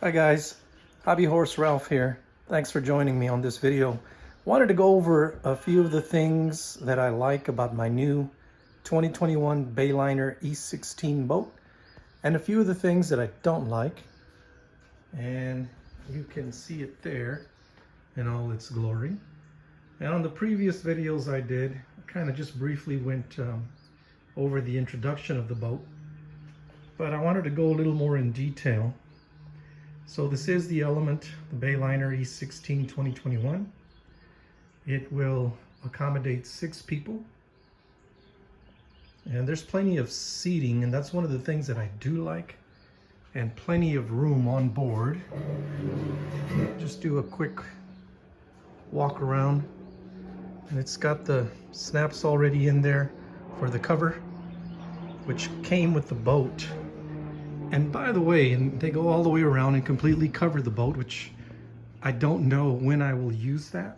Hi guys, Hobby Horse Ralph here. Thanks for joining me on this video. Wanted to go over a few of the things that I like about my new 2021 Bayliner E16 boat and a few of the things that I don't like. And you can see it there in all its glory. And on the previous videos I did, I kind of just briefly went over the introduction of the boat, but I wanted to go a little more in detail. So this is the Element, the Bayliner E16 2021. It will accommodate 6 people. And there's plenty of seating, and that's one of the things that I do like. And plenty of room on board. Just do a quick walk around. And it's got the snaps already in there for the cover, which came with the boat. And by the way, and they go all the way around and completely cover the boat, which I don't know when I will use that.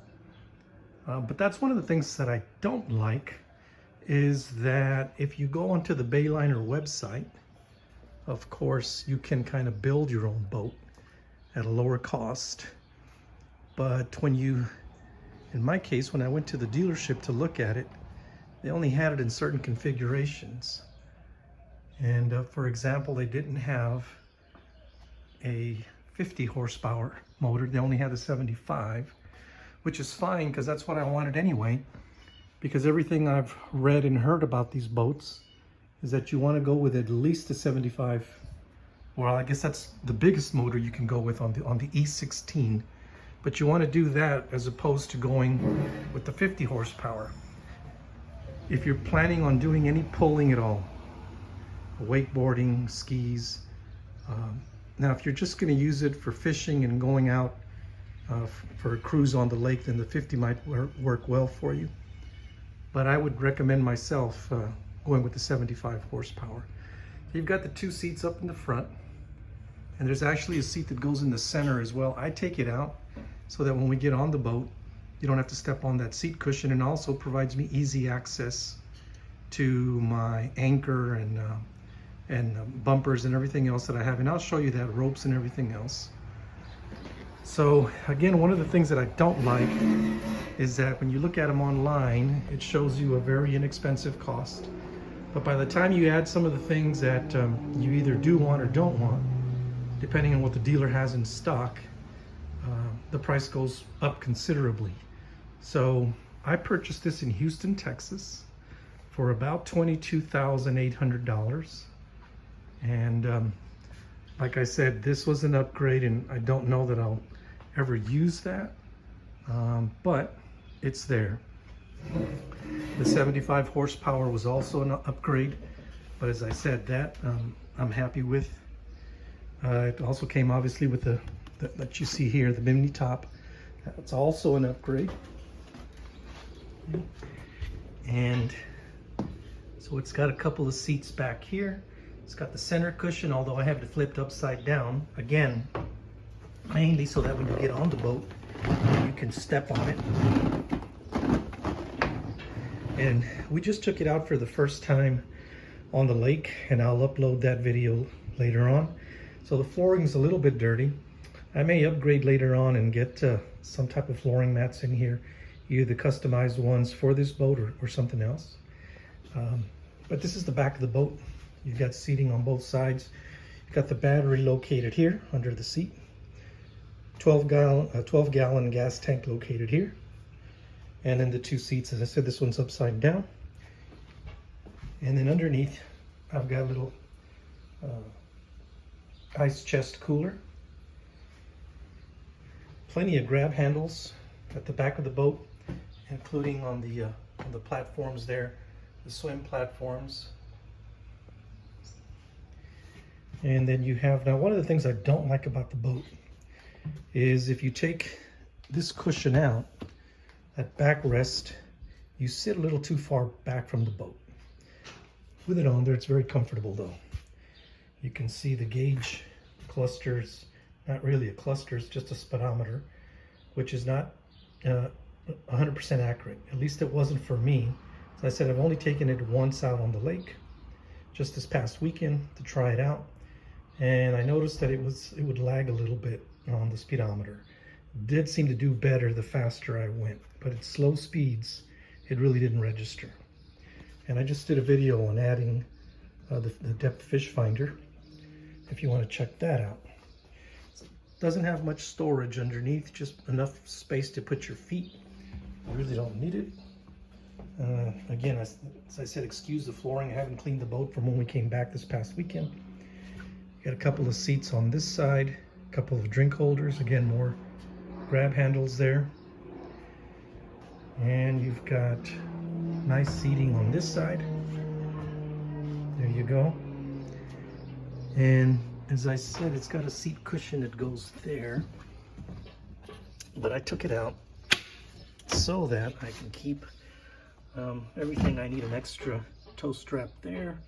But that's one of the things that I don't like, is that if you go onto the Bayliner website, of course, you can kind of build your own boat at a lower cost. But when you, in my case, when I went to the dealership to look at it, they only had it in certain configurations. And for example, they didn't have a 50 horsepower motor. They only had a 75, which is fine because that's what I wanted anyway. Because everything I've read and heard about these boats is that you want to go with at least a 75. Well, I guess that's the biggest motor you can go with on the E16. But you want to do that as opposed to going with the 50 horsepower. If you're planning on doing any pulling at all, wakeboarding, skis. Now, if you're just going to use it for fishing and going out for a cruise on the lake, then the 50 might work well for you. But I would recommend myself going with the 75 horsepower. So you've got the 2 seats up in the front, and there's actually a seat that goes in the center as well. I take it out so that when we get on the boat, you don't have to step on that seat cushion, and also provides me easy access to my anchor and bumpers and everything else that I have. And I'll show you that, ropes and everything else. So again, one of the things that I don't like is that when you look at them online, it shows you a very inexpensive cost. But by the time you add some of the things that you either do want or don't want, depending on what the dealer has in stock, the price goes up considerably. So I purchased this in Houston, Texas for about $22,800. And like I said, this was an upgrade, and I don't know that I'll ever use that, but it's there. The 75 horsepower was also an upgrade, but as I said, that I'm happy with. It also came obviously with the that you see here, the bimini top. That's also an upgrade. And so it's got a couple of seats back here. It's got the center cushion, although I have it flipped upside down. Again, mainly so that when you get on the boat, you can step on it. And we just took it out for the first time on the lake, and I'll upload that video later on. So the flooring's a little bit dirty. I may upgrade later on and get some type of flooring mats in here, either the customized ones for this boat or something else. But this is the back of the boat. You've got seating on both sides. You've got the battery located here under the seat. 12-gallon gas tank located here. And then the 2 seats, as I said, this one's upside down. And then underneath, I've got a little ice chest cooler. Plenty of grab handles at the back of the boat, including on the platforms there, the swim platforms. And then you have, now one of the things I don't like about the boat is if you take this cushion out, that backrest, you sit a little too far back from the boat. With it on there, it's very comfortable though. You can see the gauge clusters, not really a cluster, it's just a speedometer, which is not 100% accurate. At least it wasn't for me. As I said, I've only taken it once out on the lake, just this past weekend to try it out. and I noticed that it would lag a little bit on the speedometer. It did seem to do better the faster I went, but at slow speeds, it really didn't register. And I just did a video on adding the depth fish finder, if you want to check that out. It doesn't have much storage underneath, just enough space to put your feet. You really don't need it. Again, as I said, excuse the flooring. I haven't cleaned the boat from when we came back this past weekend. Got a couple of seats on this side, a couple of drink holders, again, more grab handles there. And you've got nice seating on this side. There you go. And as I said, it's got a seat cushion that goes there. But I took it out so that I can keep everything. I need an extra toe strap there,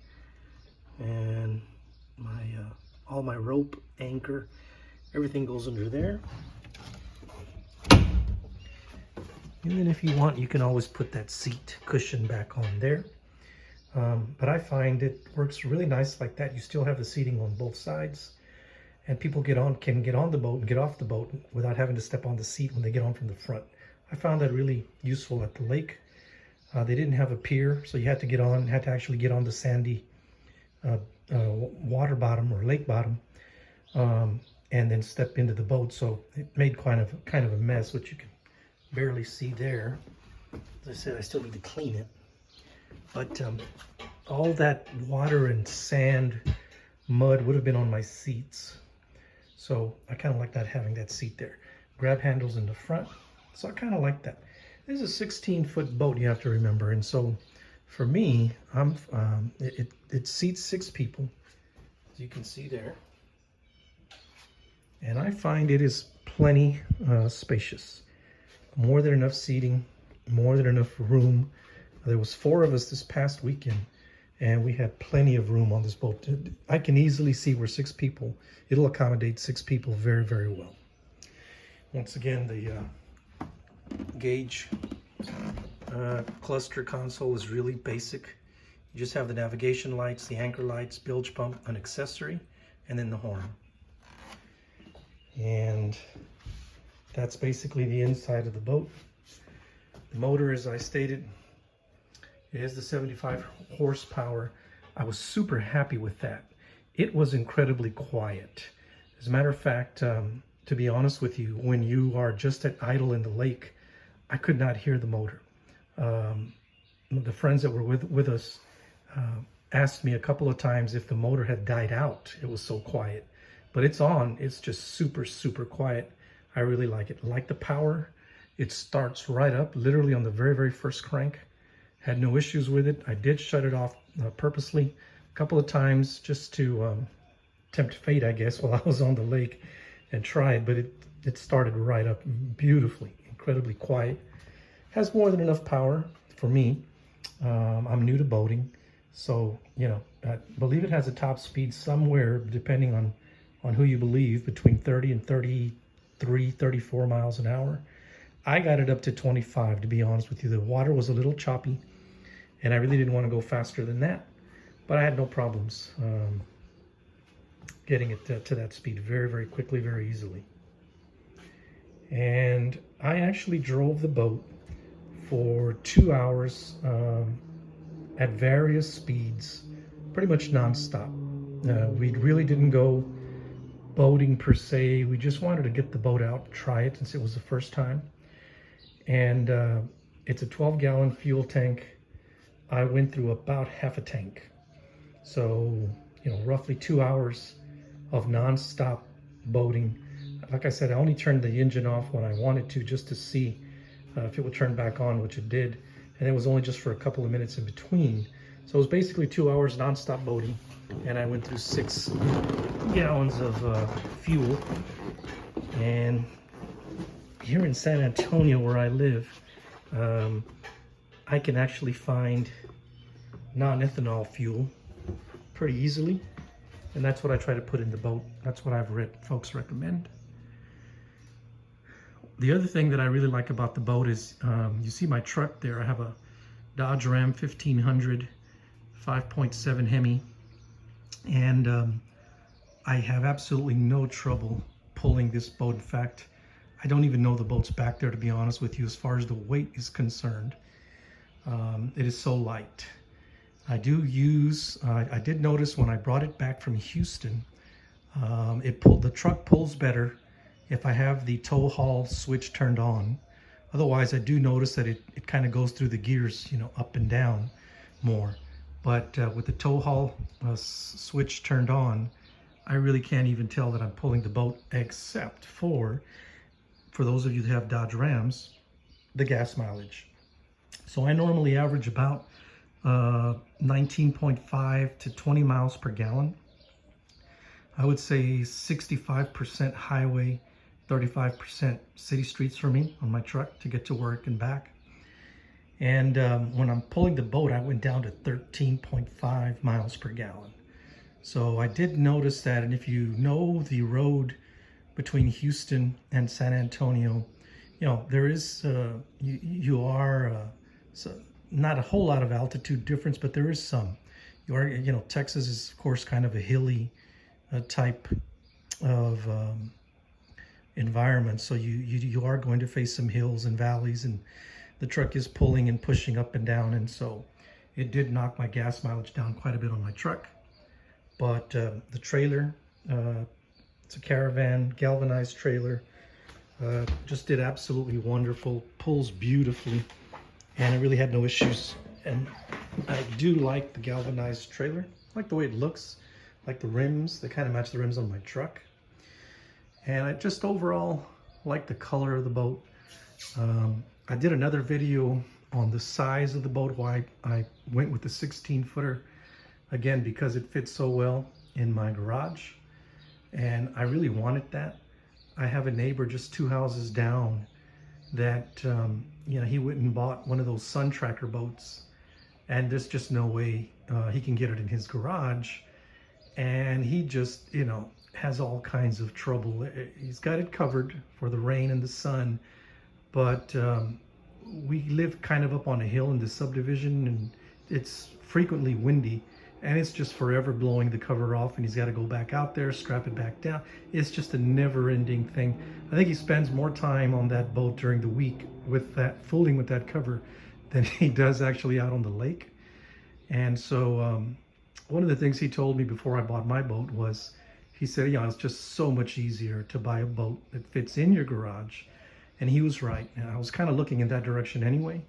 and my all my rope, anchor, everything goes under there. And then if you want, you can always put that seat cushion back on there. But I find it works really nice like that. You still have the seating on both sides, and people can get on the boat and get off the boat without having to step on the seat when they get on from the front. I found that really useful at the lake. They didn't have a pier, so you had to actually get on the sandy water bottom or lake bottom, and then step into the boat. So it made kind of a mess, which you can barely see there. As I said, I still need to clean it, but all that water and sand, mud would have been on my seats. So I kind of like that, having that seat there. Grab handles in the front, so I kind of like that. This is a 16-foot boat, you have to remember, and so for me, it seats 6 people, as you can see there, and I find it is plenty spacious. More than enough seating, more than enough room. There was 4 of us this past weekend, and we had plenty of room on this boat. I can easily see where 6 people, it'll accommodate 6 people very, very well. Once again, the gauge cluster console is really basic. You just have the navigation lights, the anchor lights, bilge pump, an accessory, and then the horn. And that's basically the inside of the boat. The motor, as I stated, it has the 75 horsepower. I was super happy with that. It was incredibly quiet. As a matter of fact, to be honest with you, when you are just at idle in the lake, I could not hear the motor. The friends that were with us asked me a couple of times if the motor had died out. It was so quiet. But it's on. It's just super, super quiet. I really like it. I like the power. It starts right up, literally on the very, very first crank. Had no issues with it. I did shut it off purposely a couple of times just to tempt fate, I guess, while I was on the lake and try it. But it started right up beautifully, incredibly quiet. Has more than enough power for me. I'm new to boating, so I believe it has a top speed somewhere, depending on who you believe, between 30 and 33, 34 miles an hour. I got it up to 25, to be honest with you. The water was a little choppy, and I really didn't want to go faster than that, but I had no problems getting it to that speed very, very quickly, very easily. And I actually drove the boat for 2 hours at various speeds, pretty much nonstop. We really didn't go boating per se. We just wanted to get the boat out, try it, since it was the first time. And it's a 12-gallon fuel tank. I went through about half a tank. So, roughly 2 hours of nonstop boating. Like I said, I only turned the engine off when I wanted to, just to see if it would turn back on, which it did. And it was only just for a couple of minutes in between. So it was basically 2 hours nonstop boating. And I went through 6 gallons of fuel. And here in San Antonio, where I live, I can actually find non-ethanol fuel pretty easily. And that's what I try to put in the boat. That's what I've read folks recommend. The other thing that I really like about the boat is, you see my truck there. I have a Dodge Ram 1500 5.7 Hemi, and I have absolutely no trouble pulling this boat. In fact, I don't even know the boat's back there, to be honest with you, as far as the weight is concerned. It is so light. I did notice when I brought it back from Houston, the truck pulls better if I have the tow haul switch turned on. Otherwise, I do notice that it kind of goes through the gears, up and down more. But with the tow haul switch turned on, I really can't even tell that I'm pulling the boat, except for those of you that have Dodge Rams, the gas mileage. So I normally average about 19.5 to 20 miles per gallon. I would say 65% highway, 35% city streets for me on my truck to get to work and back. And when I'm pulling the boat, I went down to 13.5 miles per gallon. So I did notice that, and if you know the road between Houston and San Antonio, there is, not a whole lot of altitude difference, but there is some. Texas is, of course, kind of a hilly type of environment. So you are going to face some hills and valleys, and the truck is pulling and pushing up and down. And so it did knock my gas mileage down quite a bit on my truck. But the trailer, it's a Caravan galvanized trailer, just did absolutely wonderful, pulls beautifully, and I really had no issues. And I do like the galvanized trailer. I like the way it looks, like the rims, they kind of match the rims on my truck. And I just overall like the color of the boat. I did another video on the size of the boat, why I went with the 16-footer, again, because it fits so well in my garage. And I really wanted that. I have a neighbor just 2 houses down that, he went and bought one of those sun tracker boats, and there's just no way he can get it in his garage. And he just, has all kinds of trouble. He's got it covered for the rain and the sun, but we live kind of up on a hill in the subdivision, and it's frequently windy, and it's just forever blowing the cover off, and he's got to go back out there, strap it back down. It's just a never-ending thing. I think he spends more time on that boat during the week with that, fooling with that cover, than he does actually out on the lake. And so one of the things he told me before I bought my boat was, he said, it's just so much easier to buy a boat that fits in your garage. And he was right. And I was kind of looking in that direction anyway,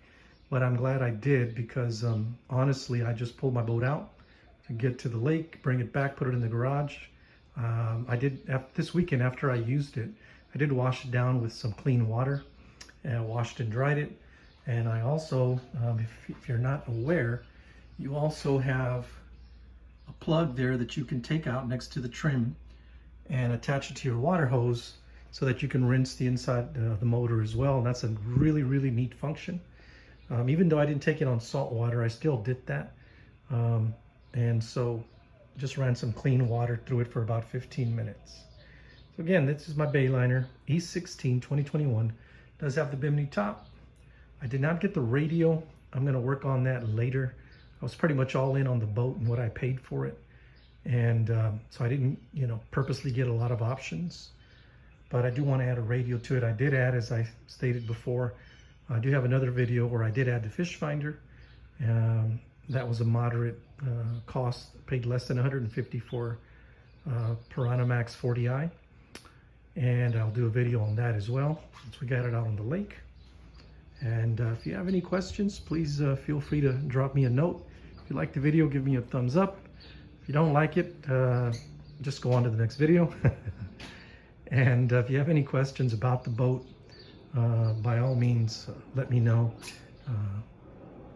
but I'm glad I did, because honestly, I just pulled my boat out to get to the lake, bring it back, put it in the garage. I did, this weekend after I used it, I did wash it down with some clean water, and washed and dried it. And I also, if you're not aware, you also have a plug there that you can take out next to the trim and attach it to your water hose, so that you can rinse the inside the motor as well. And that's a really, really neat function. Even though I didn't take it on salt water, I still did that. And so just ran some clean water through it for about 15 minutes. So again, this is my Bayliner E16 2021. Does have the bimini top. I did not get the radio. I'm gonna work on that later. I was pretty much all in on the boat and what I paid for it. And so I didn't, purposely get a lot of options. But I do want to add a radio to it. I did add, as I stated before, I do have another video where I did add the fish finder. That was a moderate cost, paid less than $150 for Piranha Max 40i. And I'll do a video on that as well, since we got it out on the lake. And if you have any questions, please feel free to drop me a note. If you like the video, give me a thumbs up. If you don't like it, just go on to the next video. And if you have any questions about the boat, by all means, let me know.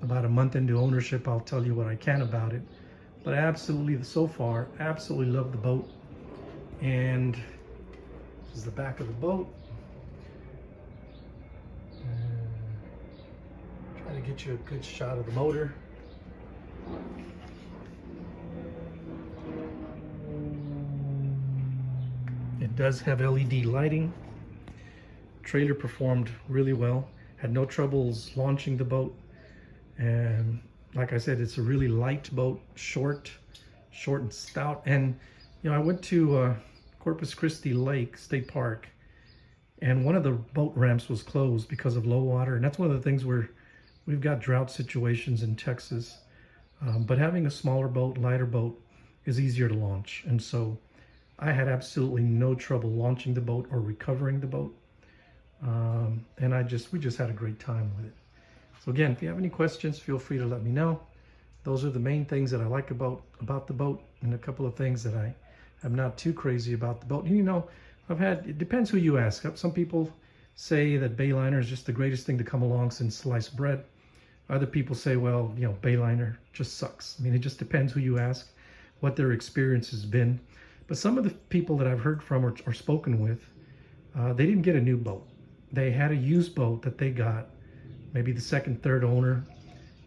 About a month into ownership, I'll tell you what I can about it. But absolutely, so far, absolutely love the boat. And this is the back of the boat. Try to get you a good shot of the motor. It does have LED lighting. Trailer performed really well. Had no troubles launching the boat. And like I said, it's a really light boat, short and stout. And I went to Corpus Christi Lake State Park, and one of the boat ramps was closed because of low water. And that's one of the things where we've got drought situations in Texas. But having a smaller boat, lighter boat, is easier to launch. And so I had absolutely no trouble launching the boat or recovering the boat. And we just had a great time with it. So again, if you have any questions, feel free to let me know. Those are the main things that I like about the boat, and a couple of things that I'm not too crazy about the boat. And it depends who you ask. Some people say that Bayliner is just the greatest thing to come along since sliced bread. Other people say, well, Bayliner just sucks. I mean, it just depends who you ask, what their experience has been. But some of the people that I've heard from or spoken with, they didn't get a new boat. They had a used boat that they got, maybe the second, third owner.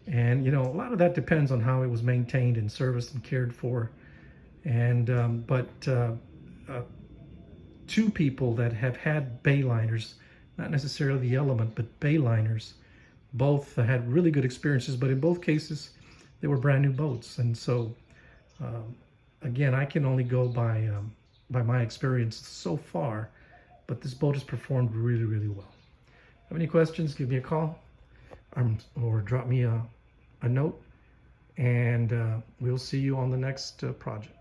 And, a lot of that depends on how it was maintained and serviced and cared for. And, two people that have had Bayliners, not necessarily the Element, but Bayliners, both had really good experiences, but in both cases, they were brand new boats. And so, again, I can only go by my experience so far, but this boat has performed really, really well. Have any questions, give me a call or drop me a note, and we'll see you on the next project.